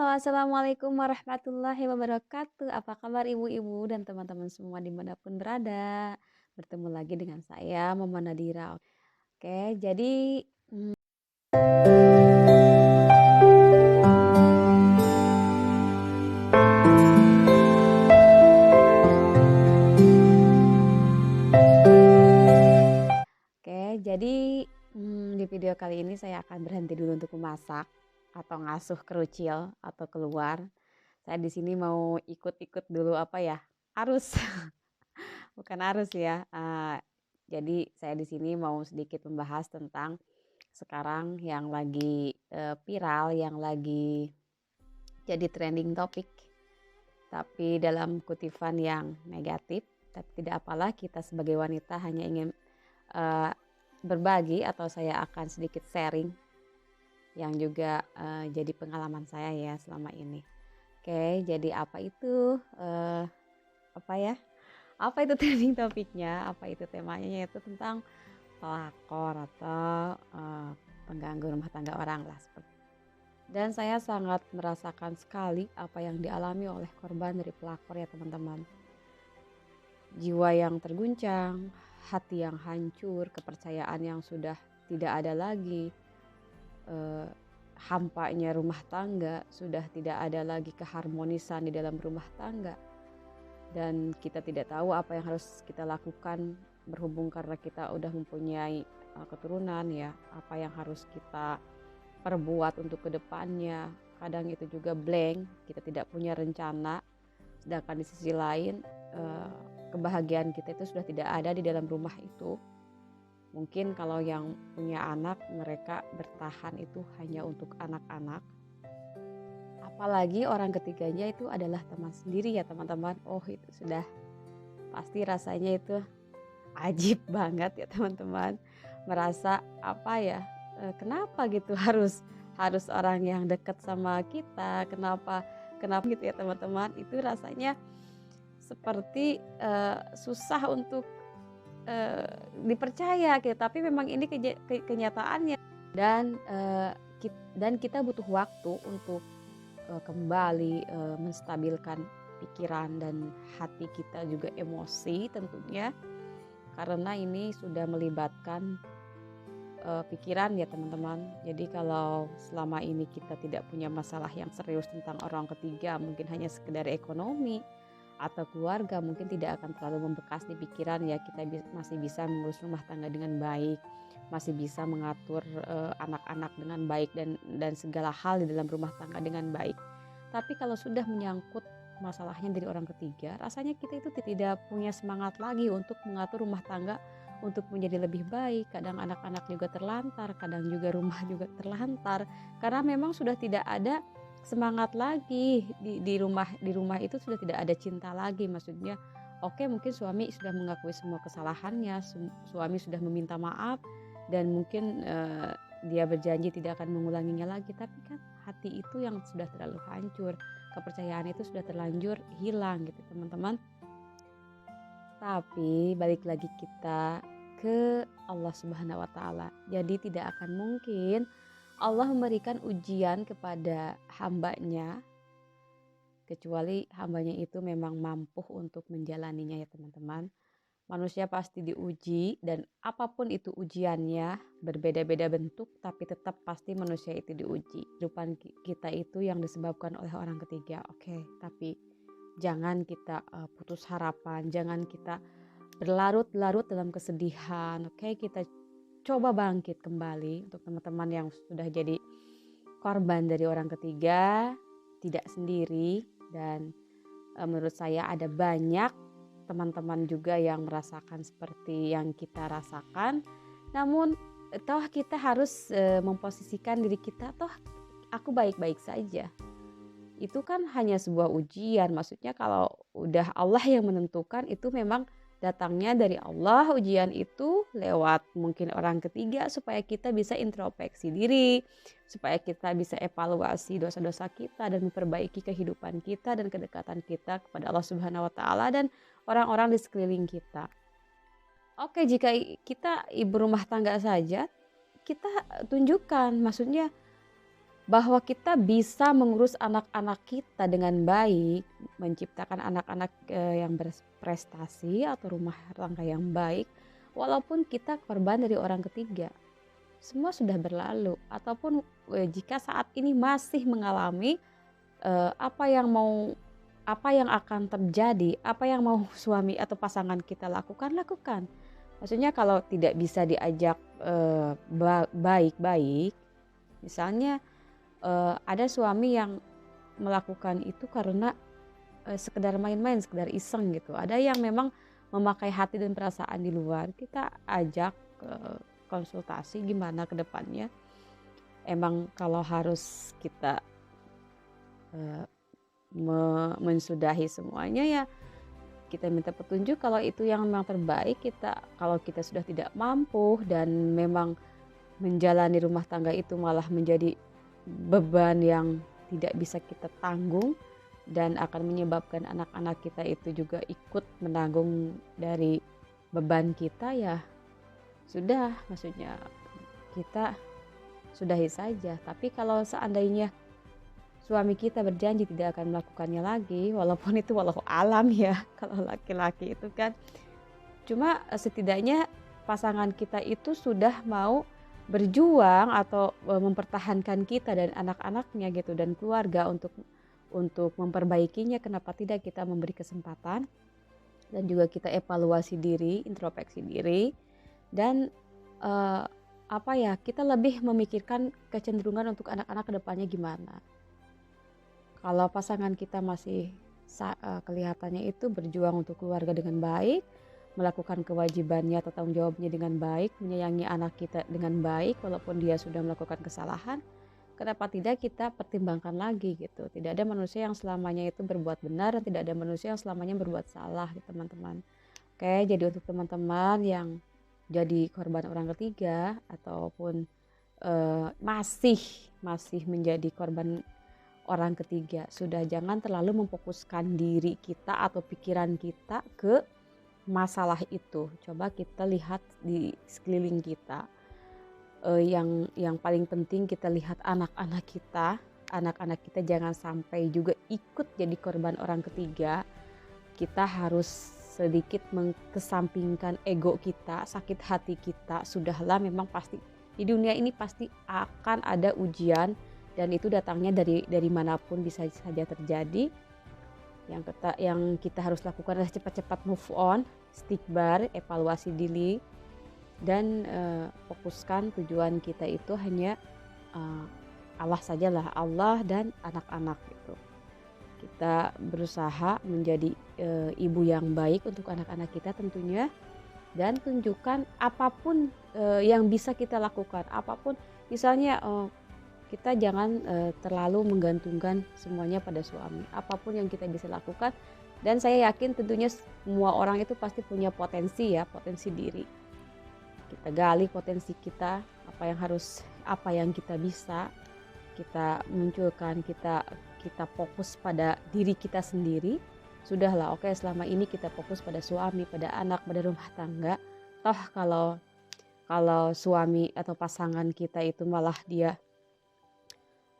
Assalamualaikum warahmatullahi wabarakatuh. Apa kabar ibu-ibu dan teman-teman semua dimanapun berada? Bertemu lagi dengan saya, Mama Nadira. Oke, jadi di video kali ini saya akan berhenti dulu untuk memasak atau ngasuh kerucil atau keluar. Saya di sini mau ikut-ikut dulu apa ya? Arus. Bukan arus ya. Jadi saya di sini mau sedikit membahas tentang sekarang yang lagi viral, yang lagi jadi trending topik, tapi dalam kutipan yang negatif. Tapi tidak apalah, kita sebagai wanita hanya ingin berbagi, atau saya akan sedikit sharing yang juga jadi pengalaman saya ya selama ini. Oke, jadi apa itu apa itu trending topiknya, apa itu temanya, yaitu tentang pelakor atau pengganggu rumah tangga orang lah. Dan saya sangat merasakan sekali apa yang dialami oleh korban dari pelakor ya teman-teman. Jiwa yang terguncang, hati yang hancur, kepercayaan yang sudah tidak ada lagi, hampanya rumah tangga, sudah tidak ada lagi keharmonisan di dalam rumah tangga. Dan kita tidak tahu apa yang harus kita lakukan, berhubung karena kita udah mempunyai keturunan ya, apa yang harus kita perbuat untuk kedepannya. Kadang itu juga blank, kita tidak punya rencana, sedangkan di sisi lain kebahagiaan kita itu sudah tidak ada di dalam rumah itu. Mungkin kalau yang punya anak, mereka bertahan itu hanya untuk anak-anak. Apalagi orang ketiganya itu adalah teman sendiri ya teman-teman. Oh, itu sudah pasti rasanya itu ajib banget ya teman-teman. Merasa apa ya, kenapa gitu harus orang yang dekat sama kita, kenapa gitu ya teman-teman. Itu rasanya seperti susah untuk dipercaya gitu, tapi memang ini kenyataannya. Dan kita butuh waktu untuk kembali menstabilkan pikiran dan hati kita, juga emosi tentunya, karena ini sudah melibatkan pikiran ya teman-teman. Jadi kalau selama ini kita tidak punya masalah yang serius tentang orang ketiga, mungkin hanya sekedar ekonomi atau keluarga, mungkin tidak akan terlalu membekas di pikiran ya. Kita masih bisa mengurus rumah tangga dengan baik, masih bisa mengatur anak-anak dengan baik, dan segala hal di dalam rumah tangga dengan baik. Tapi kalau sudah menyangkut masalahnya dari orang ketiga, rasanya kita itu tidak punya semangat lagi untuk mengatur rumah tangga untuk menjadi lebih baik. Kadang anak-anak juga terlantar, kadang juga rumah juga terlantar, karena memang sudah tidak ada semangat lagi di rumah itu, sudah tidak ada cinta lagi. Maksudnya, oke, mungkin suami sudah mengakui semua kesalahannya, suami sudah meminta maaf, dan mungkin dia berjanji tidak akan mengulanginya lagi. Tapi kan hati itu yang sudah terlalu hancur, kepercayaan itu sudah terlanjur hilang gitu teman-teman. Tapi balik lagi kita ke Allah Subhanahu wa Ta'ala. Jadi tidak akan mungkin Allah memberikan ujian kepada hambanya kecuali hambanya itu memang mampu untuk menjalaninya ya teman-teman. Manusia pasti diuji, dan apapun itu ujiannya, berbeda-beda bentuk, tapi tetap pasti manusia itu diuji. Kehidupan kita itu yang disebabkan oleh orang ketiga. Oke, tapi jangan kita putus harapan, jangan kita berlarut-larut dalam kesedihan. Oke, kita coba bangkit kembali. Untuk teman-teman yang sudah jadi korban dari orang ketiga, tidak sendiri. Dan menurut saya ada banyak teman-teman juga yang merasakan seperti yang kita rasakan. Namun toh kita harus memposisikan diri kita, toh aku baik-baik saja. Itu kan hanya sebuah ujian. Maksudnya kalau udah Allah yang menentukan, itu memang datangnya dari Allah. Ujian itu lewat mungkin orang ketiga, supaya kita bisa introspeksi diri, supaya kita bisa evaluasi dosa-dosa kita dan memperbaiki kehidupan kita dan kedekatan kita kepada Allah Subhanahu wa Ta'ala dan orang-orang di sekeliling kita. Oke, jika kita ibu rumah tangga saja, kita tunjukkan, maksudnya bahwa kita bisa mengurus anak-anak kita dengan baik, menciptakan anak-anak yang berprestasi atau rumah tangga yang baik, walaupun kita korban dari orang ketiga. Semua sudah berlalu, ataupun jika saat ini masih mengalami apa yang akan terjadi, apa yang mau suami atau pasangan kita lakukan, lakukan. Maksudnya kalau tidak bisa diajak baik-baik, misalnya ada suami yang melakukan itu karena sekedar main-main, sekedar iseng gitu. Ada yang memang memakai hati dan perasaan di luar. Kita ajak konsultasi gimana ke depannya. Emang kalau harus kita mensudahi semuanya, ya kita minta petunjuk. Kalau itu yang memang terbaik, kalau kita sudah tidak mampu dan memang menjalani rumah tangga itu malah menjadi beban yang tidak bisa kita tanggung dan akan menyebabkan anak-anak kita itu juga ikut menanggung dari beban kita, ya sudah, maksudnya kita sudahi saja. Tapi kalau seandainya suami kita berjanji tidak akan melakukannya lagi, walaupun itu walau alam ya, kalau laki-laki itu kan, cuma setidaknya pasangan kita itu sudah mau berjuang atau mempertahankan kita dan anak-anaknya gitu dan keluarga untuk memperbaikinya. Kenapa tidak kita memberi kesempatan dan juga kita evaluasi diri, introspeksi diri, dan kita lebih memikirkan kecenderungan untuk anak-anak kedepannya gimana. Kalau pasangan kita masih kelihatannya itu berjuang untuk keluarga dengan baik, melakukan kewajibannya atau tanggung jawabnya dengan baik, menyayangi anak kita dengan baik walaupun dia sudah melakukan kesalahan, kenapa tidak kita pertimbangkan lagi gitu. Tidak ada manusia yang selamanya itu berbuat benar dan tidak ada manusia yang selamanya berbuat salah, teman-teman. Oke, jadi untuk teman-teman yang jadi korban orang ketiga ataupun masih menjadi korban orang ketiga, sudah jangan terlalu memfokuskan diri kita atau pikiran kita ke masalah itu. Coba kita lihat di sekeliling kita. Yang paling penting kita lihat anak-anak kita. Anak-anak kita jangan sampai juga ikut jadi korban orang ketiga. Kita harus sedikit mengesampingkan ego kita, sakit hati kita. Sudahlah, memang pasti di dunia ini pasti akan ada ujian dan itu datangnya dari manapun bisa saja terjadi. Yang kita harus lakukan adalah cepat-cepat move on, stick bar, evaluasi diri, dan fokuskan tujuan kita itu hanya Allah sajalah, Allah dan anak-anak gitu. Kita berusaha menjadi ibu yang baik untuk anak-anak kita tentunya, dan tunjukkan apapun yang bisa kita lakukan, apapun misalnya kita jangan terlalu menggantungkan semuanya pada suami. Apapun yang kita bisa lakukan, dan saya yakin tentunya semua orang itu pasti punya potensi diri. Kita gali potensi kita, apa yang kita bisa, kita munculkan, kita fokus pada diri kita sendiri. Sudahlah, oke, selama ini kita fokus pada suami, pada anak, pada rumah tangga. Toh kalau suami atau pasangan kita itu malah dia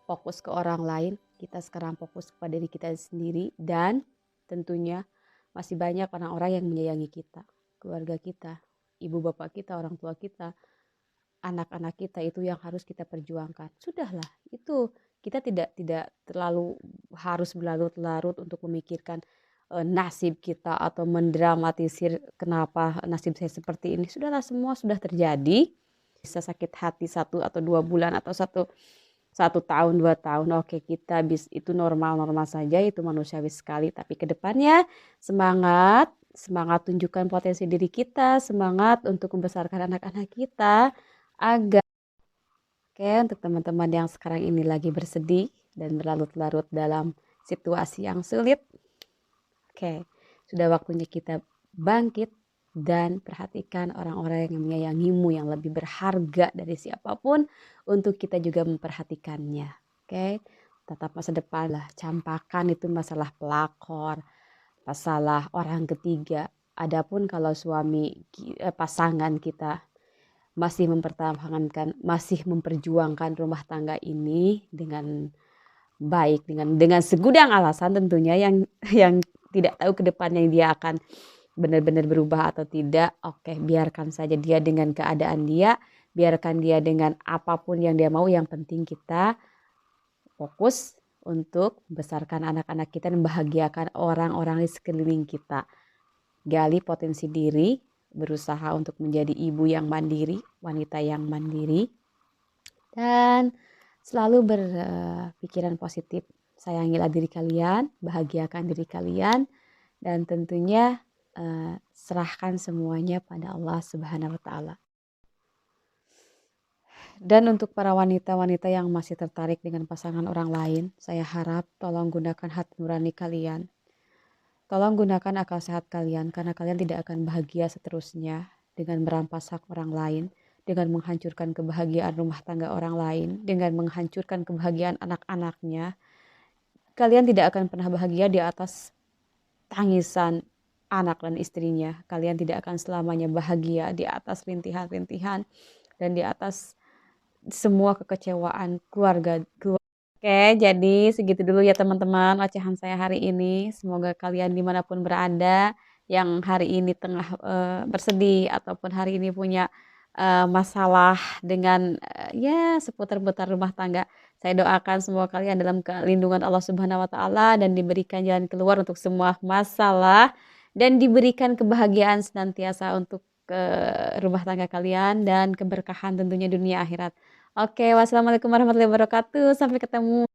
fokus ke orang lain, kita sekarang fokus kepada diri kita sendiri, dan tentunya masih banyak orang-orang yang menyayangi kita, keluarga kita, ibu bapak kita, orang tua kita, anak-anak kita, itu yang harus kita perjuangkan. Sudahlah, itu kita tidak terlalu harus berlarut-larut untuk memikirkan nasib kita atau mendramatisir kenapa nasib saya seperti ini. Sudahlah, semua sudah terjadi. Bisa sakit hati 1 atau 2 bulan atau 1 tahun, 2 tahun, oke, kita itu normal-normal saja, itu manusiawi sekali. Tapi kedepannya semangat tunjukkan potensi diri kita, semangat untuk membesarkan anak-anak kita agar untuk teman-teman yang sekarang ini lagi bersedih dan berlarut-larut dalam situasi yang sulit, sudah waktunya kita bangkit dan perhatikan orang-orang yang menyayangimu, yang lebih berharga dari siapapun, untuk kita juga memperhatikannya. Tetap masa depan lah, campakan itu masalah pelakor, masalah orang ketiga. Adapun kalau pasangan kita masih masih memperjuangkan rumah tangga ini dengan baik, dengan segudang alasan tentunya yang yang tidak tahu ke depannya dia akan benar-benar berubah atau tidak. Oke, biarkan saja dia dengan keadaan dia, biarkan dia dengan apapun yang dia mau, yang penting kita fokus untuk membesarkan anak-anak kita dan membahagiakan orang-orang di sekeliling kita. Gali potensi diri, berusaha untuk menjadi ibu yang mandiri, wanita yang mandiri, dan selalu berpikiran positif. Sayangilah diri kalian, bahagiakan diri kalian, dan tentunya serahkan semuanya pada Allah Subhanahu wa Ta'ala. Dan untuk para wanita-wanita yang masih tertarik dengan pasangan orang lain, saya harap tolong gunakan hati nurani kalian. Tolong gunakan akal sehat kalian, karena kalian tidak akan bahagia seterusnya dengan merampas hak orang lain, dengan menghancurkan kebahagiaan rumah tangga orang lain, dengan menghancurkan kebahagiaan anak-anaknya. Kalian tidak akan pernah bahagia di atas tangisan anak dan istrinya. Kalian tidak akan selamanya bahagia di atas rintihan-rintihan dan di atas semua kekecewaan keluarga. Oke, jadi segitu dulu ya teman-teman ocehan saya hari ini. Semoga kalian dimanapun berada, yang hari ini tengah bersedih ataupun hari ini punya masalah dengan ya seputar-putar rumah tangga, saya doakan semua kalian dalam lindungan Allah Subhanahu wa Ta'ala dan diberikan jalan keluar untuk semua masalah dan diberikan kebahagiaan senantiasa untuk rumah tangga kalian dan keberkahan tentunya dunia akhirat. Oke, wassalamualaikum warahmatullahi wabarakatuh. Sampai ketemu.